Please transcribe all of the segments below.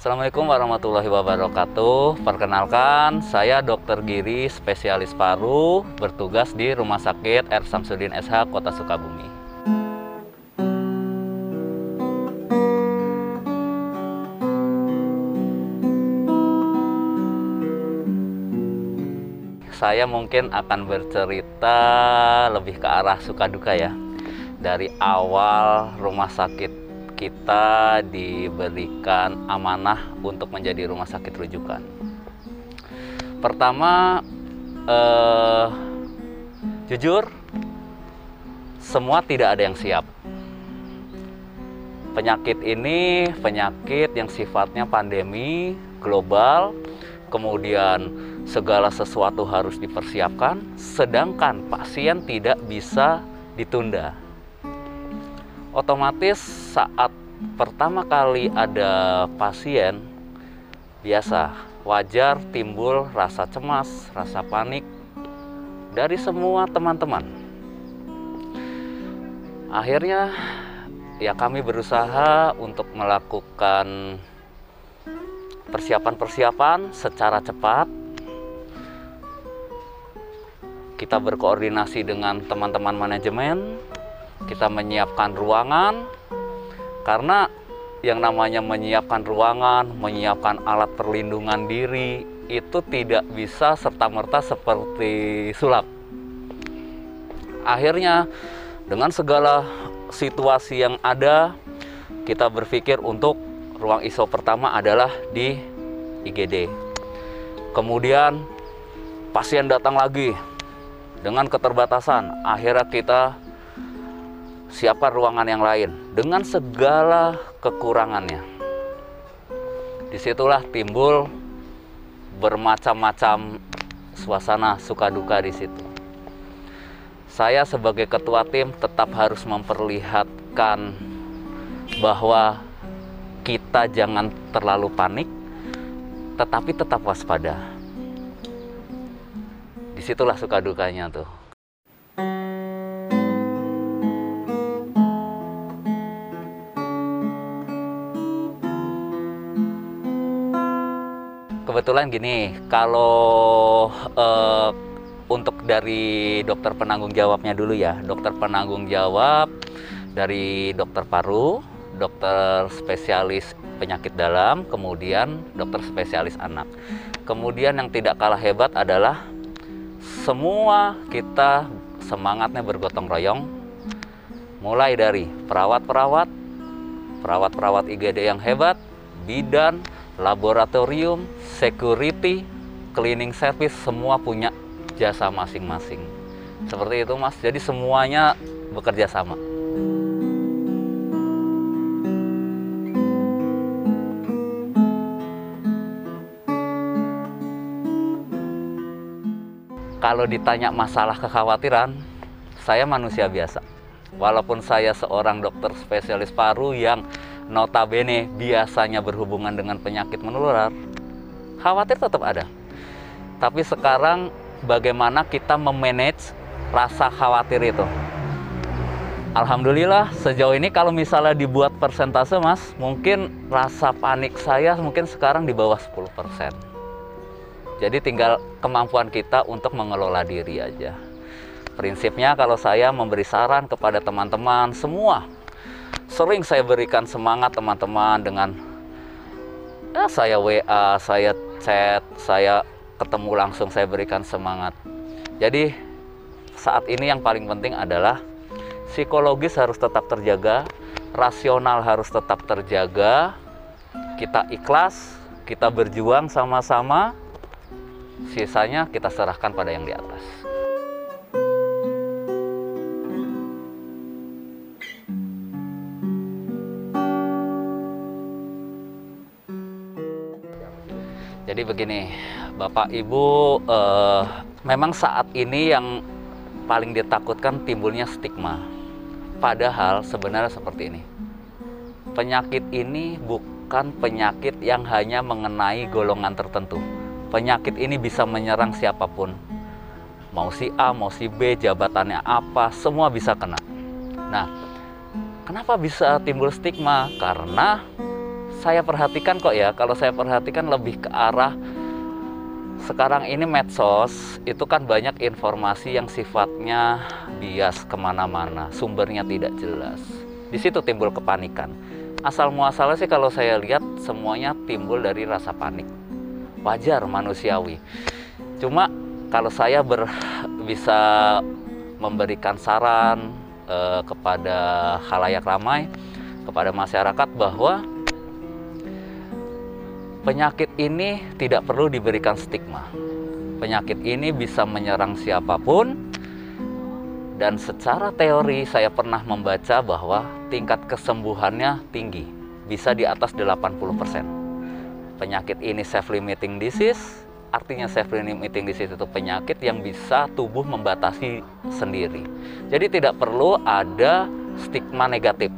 Assalamualaikum warahmatullahi wabarakatuh. Perkenalkan, saya Dr. Giri, spesialis paru, bertugas di Rumah Sakit R. Samsudin SH, Kota Sukabumi. Saya mungkin akan bercerita lebih ke arah suka duka ya. Dari awal rumah sakit kita diberikan amanah untuk menjadi rumah sakit rujukan. Pertama, jujur, semua tidak ada yang siap. Penyakit ini penyakit yang sifatnya pandemi global, kemudian segala sesuatu harus dipersiapkan, sedangkan pasien tidak bisa ditunda. Otomatis saat pertama kali ada pasien, biasa wajar timbul rasa cemas, rasa panik dari semua teman-teman. Akhirnya ya kami berusaha untuk melakukan persiapan-persiapan secara cepat. Kita berkoordinasi dengan teman-teman manajemen. Kita menyiapkan ruangan, karena yang namanya menyiapkan ruangan, menyiapkan alat perlindungan diri, itu tidak bisa serta-merta seperti sulap. Akhirnya, dengan segala situasi yang ada, kita berpikir untuk ruang ISO pertama adalah di IGD. Kemudian, pasien datang lagi dengan keterbatasan. Akhirnya kita siapkan ruangan yang lain dengan segala kekurangannya. Disitulah timbul bermacam-macam suasana suka duka di situ. Saya sebagai ketua tim tetap harus memperlihatkan bahwa kita jangan terlalu panik, tetapi tetap waspada. Disitulah suka dukanya tuh. Kebetulan gini, kalau untuk dari dokter penanggung jawabnya dulu ya, dokter penanggung jawab dari dokter paru, dokter spesialis penyakit dalam, kemudian dokter spesialis anak. Kemudian yang tidak kalah hebat adalah semua kita semangatnya bergotong royong, mulai dari perawat-perawat IGD yang hebat, bidan, laboratorium, security, cleaning service, semua punya jasa masing-masing. Seperti itu Mas, jadi semuanya bekerja sama. Kalau ditanya masalah kekhawatiran, saya manusia biasa. Walaupun saya seorang dokter spesialis paru yang notabene biasanya berhubungan dengan penyakit menular, khawatir tetap ada. Tapi sekarang bagaimana kita memanage rasa khawatir itu? Alhamdulillah sejauh ini kalau misalnya dibuat persentase Mas, mungkin rasa panik saya mungkin sekarang di bawah 10%. Jadi tinggal kemampuan kita untuk mengelola diri aja. Prinsipnya kalau saya memberi saran kepada teman-teman semua, sering saya berikan semangat teman-teman dengan saya WA, saya chat, saya ketemu langsung, saya berikan semangat. Jadi saat ini yang paling penting adalah psikologis harus tetap terjaga, rasional harus tetap terjaga, kita ikhlas, kita berjuang sama-sama, sisanya kita serahkan pada yang di atas. Jadi begini, Bapak Ibu, memang saat ini yang paling ditakutkan timbulnya stigma. Padahal sebenarnya seperti ini. Penyakit ini bukan penyakit yang hanya mengenai golongan tertentu. Penyakit ini bisa menyerang siapapun. Mau si A, mau si B, jabatannya apa, semua bisa kena. Nah, kenapa bisa timbul stigma? Karena saya perhatikan kok ya, kalau saya perhatikan lebih ke arah sekarang ini medsos itu kan banyak informasi yang sifatnya bias kemana-mana, sumbernya tidak jelas. Di situ timbul kepanikan. Asal muasalnya sih kalau saya lihat semuanya timbul dari rasa panik. Wajar, manusiawi. Cuma kalau saya bisa memberikan saran kepada khalayak ramai, kepada masyarakat bahwa penyakit ini tidak perlu diberikan stigma. Penyakit ini bisa menyerang siapapun, dan secara teori saya pernah membaca bahwa tingkat kesembuhannya tinggi, bisa di atas 80%. Penyakit ini self-limiting disease, artinya self-limiting disease itu penyakit yang bisa tubuh membatasi sendiri. Jadi tidak perlu ada stigma negatif.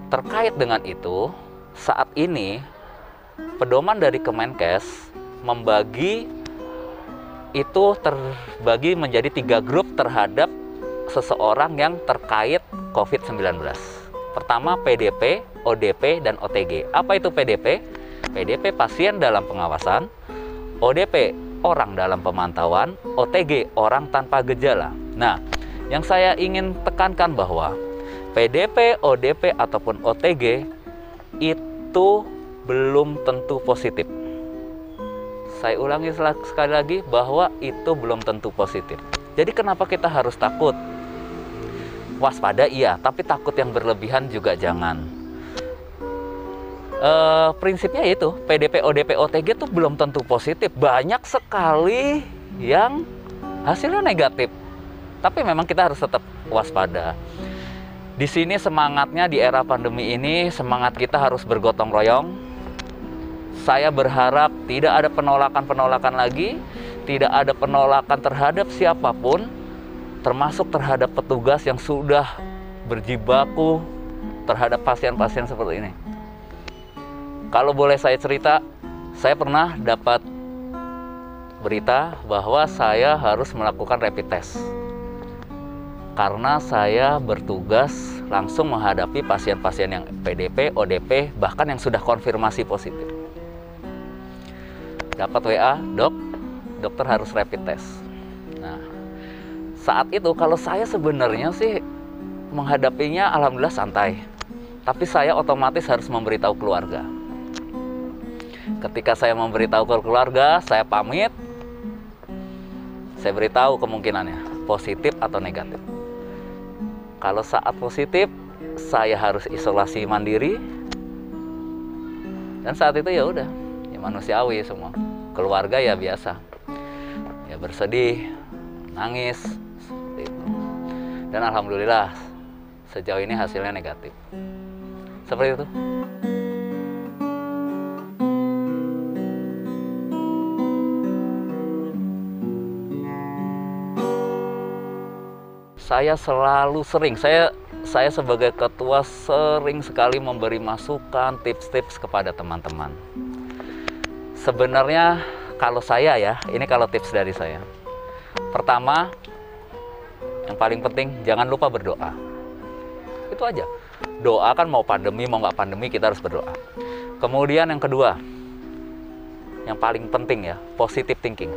Terkait dengan itu, saat ini pedoman dari Kemenkes membagi itu terbagi menjadi 3 grup terhadap seseorang yang terkait COVID-19. Pertama PDP, ODP, dan OTG. Apa itu PDP? PDP pasien dalam pengawasan, ODP orang dalam pemantauan, OTG orang tanpa gejala. Nah, yang saya ingin tekankan bahwa PDP, ODP, ataupun OTG itu belum tentu positif. Saya ulangi sekali lagi bahwa itu belum tentu positif. Jadi kenapa kita harus takut? Waspada iya, tapi takut yang berlebihan juga jangan. Prinsipnya itu PDP, ODP, OTG itu belum tentu positif. Banyak sekali yang hasilnya negatif. Tapi memang kita harus tetap waspada. Di sini semangatnya di era pandemi ini, semangat kita harus bergotong royong. Saya berharap tidak ada penolakan-penolakan lagi, tidak ada penolakan terhadap siapapun, termasuk terhadap petugas yang sudah berjibaku terhadap pasien-pasien seperti ini. Kalau boleh saya cerita, saya pernah dapat berita bahwa saya harus melakukan rapid test. Karena saya bertugas langsung menghadapi pasien-pasien yang PDP, ODP, bahkan yang sudah konfirmasi positif. Dapat WA, dokter harus rapid test. Nah, saat itu kalau saya sebenarnya sih menghadapinya alhamdulillah santai. Tapi saya otomatis harus memberitahu keluarga. Ketika saya memberitahu ke keluarga, saya pamit. Saya beritahu kemungkinannya, positif atau negatif. Kalau saat positif, saya harus isolasi mandiri. Dan saat itu ya udah, ya manusiawi semua. Keluarga ya biasa, ya bersedih, nangis, seperti itu. Dan alhamdulillah sejauh ini hasilnya negatif. Seperti itu. Saya selalu saya sebagai ketua sering sekali memberi masukan, tips-tips kepada teman-teman. Sebenarnya kalau saya ya, ini kalau tips dari saya. Pertama, yang paling penting jangan lupa berdoa. Itu aja. Doa kan mau pandemi mau nggak pandemi kita harus berdoa. Kemudian yang kedua, yang paling penting ya, positive thinking.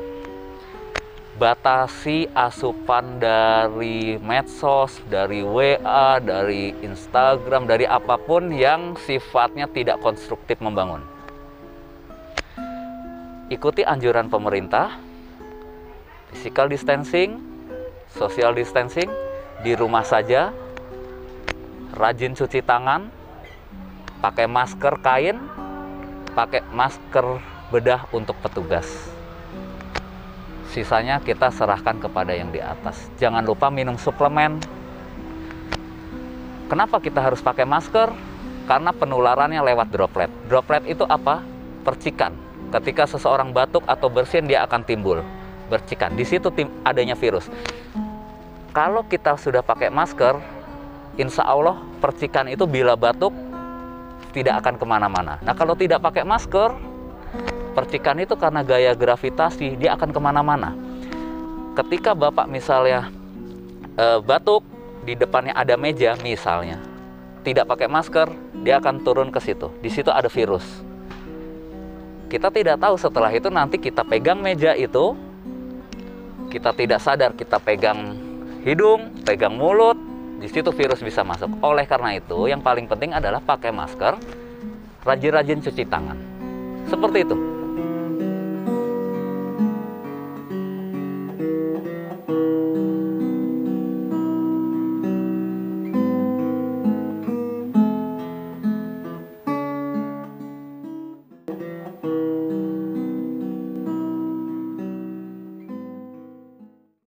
Batasi asupan dari medsos, dari WA, dari Instagram, dari apapun yang sifatnya tidak konstruktif membangun. Ikuti anjuran pemerintah, physical distancing, social distancing, di rumah saja, rajin cuci tangan, pakai masker kain, pakai masker bedah untuk petugas. Sisanya kita serahkan kepada yang di atas. Jangan lupa minum suplemen. Kenapa kita harus pakai masker? Karena penularannya lewat droplet. Droplet itu apa? Percikan. Ketika seseorang batuk atau bersin, dia akan timbul percikan. Di situ adanya virus. Kalau kita sudah pakai masker, insya Allah percikan itu bila batuk tidak akan kemana-mana. Nah kalau tidak pakai masker, percikan itu karena gaya gravitasi dia akan kemana-mana. Ketika Bapak misalnya batuk, di depannya ada meja misalnya, tidak pakai masker, dia akan turun ke situ. Di situ ada virus. Kita tidak tahu setelah itu nanti kita pegang meja itu, kita tidak sadar kita pegang hidung, pegang mulut, di situ virus bisa masuk. Oleh karena itu, yang paling penting adalah pakai masker, rajin-rajin cuci tangan. Seperti itu.